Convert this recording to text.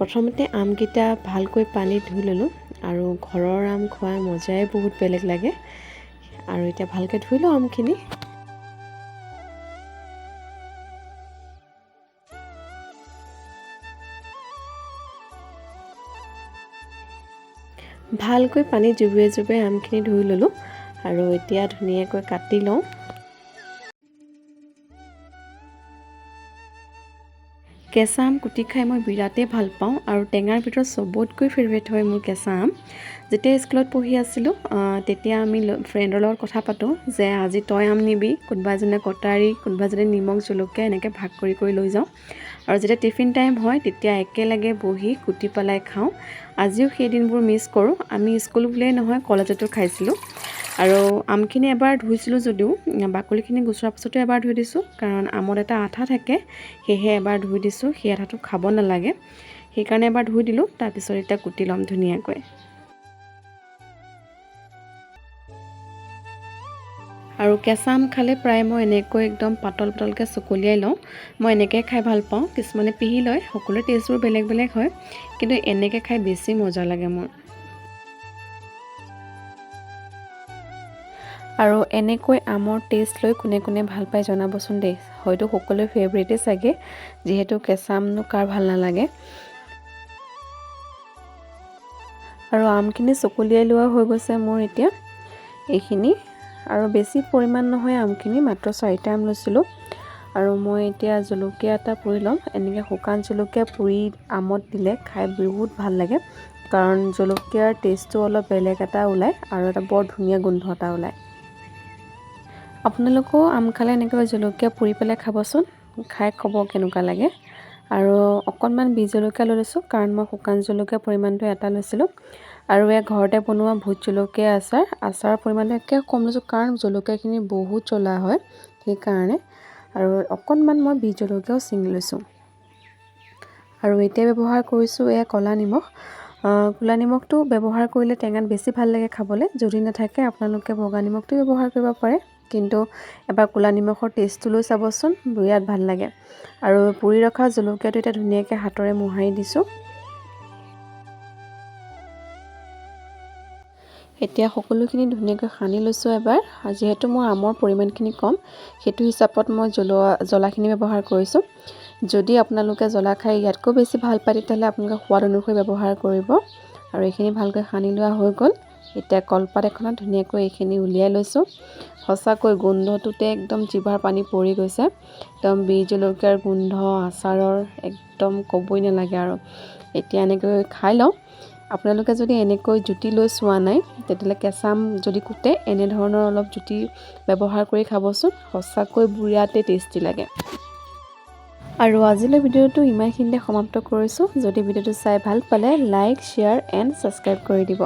প্ৰথমতে আমকেইটা ভালকৈ পানীত ধুই ল'লোঁ আৰু ঘৰৰ আম খোৱাৰ মজাই বহুত বেলেগ লাগে। আৰু এতিয়া ভালকৈ ধুই লওঁ আমখিনি। ভালকৈ পানী জুবুৰিয়াই জুবুৰিয়াই আমখিনি ধুই ল'লোঁ আৰু এতিয়া ধুনীয়াকৈ কাটি লওঁ। কেঁচা আম কুটি খাই মই বিৰাটেই ভাল পাওঁ আৰু টেঙাৰ ভিতৰত চবতকৈ ফেভৰেট হয় মোৰ কেঁচা আম। যেতিয়া স্কুলত পঢ়ি আছিলোঁ তেতিয়া আমি ফ্ৰেণ্ডৰ লগত কথা পাতোঁ যে আজি তই আম নিবি, কোনোবা এজনে কটাৰী, কোনোবা এজনে নিমখ জলকীয়া এনেকৈ ভাগ কৰি লৈ যাওঁ। আৰু যেতিয়া টিফিন টাইম হয় তেতিয়া একেলগে বহি কুটি পেলাই খাওঁ। আজিও সেই দিনবোৰ মিছ কৰোঁ। আমি স্কুল বুলিয়েই নহয় কলেজতো খাইছিলোঁ। আৰু আমখিনি এবাৰ ধুইছিলোঁ যদিও বাকলিখিনি গুচোৱাৰ পাছতো এবাৰ ধুই দিছোঁ, কাৰণ আমত এটা আঠা থাকে, সেয়েহে এবাৰ ধুই দিছোঁ। সেই আঠাটো খাব নালাগে, সেইকাৰণে এবাৰ ধুই দিলোঁ। তাৰপিছত এতিয়া কুটি ল'ম ধুনীয়াকৈ। আৰু কেঁচা আম খালে প্ৰায় মই এনেকৈ একদম পাতল পাতলকৈ চকলিয়াই লওঁ। মই এনেকৈ খাই ভাল পাওঁ। কিছুমানে পিহি লয়, সকলোৰে টেষ্টবোৰ বেলেগ বেলেগ হয়, কিন্তু এনেকৈ খাই বেছি মজা লাগে মোৰ। আৰু এনেকৈ আমৰ টেষ্ট লৈ কোনে কোনে ভাল পায় জনাবচোন দেই। হয়তো সকলোৱে ফেভৰেটেই চাগে, যিহেতু কেঁচা আমনো কাৰ ভাল নালাগে। আৰু আমখিনি চকলিয়াই লোৱা হৈ গৈছে মোৰ এতিয়া এইখিনি। আৰু বেছি পৰিমাণ নহয় আমখিনি, মাত্ৰ 4টা আম লৈছিলোঁ। আৰু মই এতিয়া জলকীয়া এটা পুৰি ল'ম। এনেকৈ শুকান জলকীয়া পুৰি আমত দিলে খাই বহুত ভাল লাগে, কাৰণ জলকীয়াৰ টেষ্টটো অলপ বেলেগ এটা ওলায় আৰু এটা বৰ ধুনীয়া গোন্ধ এটা ওলায়। আপোনালোকেও আম খালে এনেকৈ জলকীয়া পুৰি পেলাই খাবচোন, খাই ক'ব কেনেকুৱা লাগে। আৰু অকণমান বিহ জলকীয়া লৈ লৈছোঁ, কাৰণ মই শুকান জলকীয়া পৰিমাণটো এটা লৈছিলোঁ। আৰু এয়া ঘৰতে বনোৱা ভোট জলকীয়া আচাৰৰ পৰিমাণটো একে কম লৈছোঁ, কাৰণ জলকীয়াখিনি বহুত জ্বলা হয় সেইকাৰণে। আৰু অকণমান মই বিহ জলকীয়াও ছিঙি লৈছোঁ। আৰু এতিয়া ব্যৱহাৰ কৰিছোঁ এয়া ক'লা নিমখ। ক'লা নিমখটো ব্যৱহাৰ কৰিলে টেঙাত বেছি ভাল লাগে খাবলৈ। যদি নাথাকে আপোনালোকে বগা নিমখটো ব্যৱহাৰ কৰিব পাৰে, কিন্তু এবাৰ ক'লা নিমখৰ টেষ্টটো লৈ চাবচোন, বিৰাট ভাল লাগে। আৰু পুৰি ৰখা জলকীয়াটো এতিয়া ধুনীয়াকৈ হাতেৰে মোহাৰি দিছোঁ। এতিয়া সকলোখিনি ধুনীয়াকৈ সানি লৈছোঁ এবাৰ। যিহেতু মোৰ আমৰ পৰিমাণখিনি কম, সেইটো হিচাপত মই জ্বলাখিনি ব্যৱহাৰ কৰিছোঁ। যদি আপোনালোকে জ্বলা খাই ইয়াতকৈ বেছি ভাল পায়, তেতিয়াহ'লে আপোনালোকে সোৱাদ অনুসৰি ব্যৱহাৰ কৰিব। আৰু এইখিনি ভালকৈ সানি লোৱা হৈ গ'ল। এতিয়া কলপাত এখনত ধুনীয়াকৈ এইখিনি উলিয়াই লৈছোঁ। সঁচাকৈ গোন্ধটোতে একদম জিভাৰ পানী পৰি গৈছে। একদম বিহ জলকীয়াৰ গোন্ধ, আচাৰৰ একদম ক'বই নালাগে আৰু। এতিয়া এনেকৈ খাই লওঁ। আপোনালোকে যদি এনেকৈ জুতি লৈ চোৱা নাই, তেতিয়াহ'লে কেঁচা আম যদি কুটে এনেধৰণৰ অলপ জুতি ব্যৱহাৰ কৰি খাবচোন, সঁচাকৈ বিৰাটেই টেষ্টি লাগে। আৰু আজিলৈ ভিডিঅ'টো ইমানখিনিতে সমাপ্ত কৰিছোঁ। যদি ভিডিঅ'টো চাই ভাল পালে লাইক, শ্বেয়াৰ এণ্ড ছাবস্ক্ৰাইব কৰি দিব।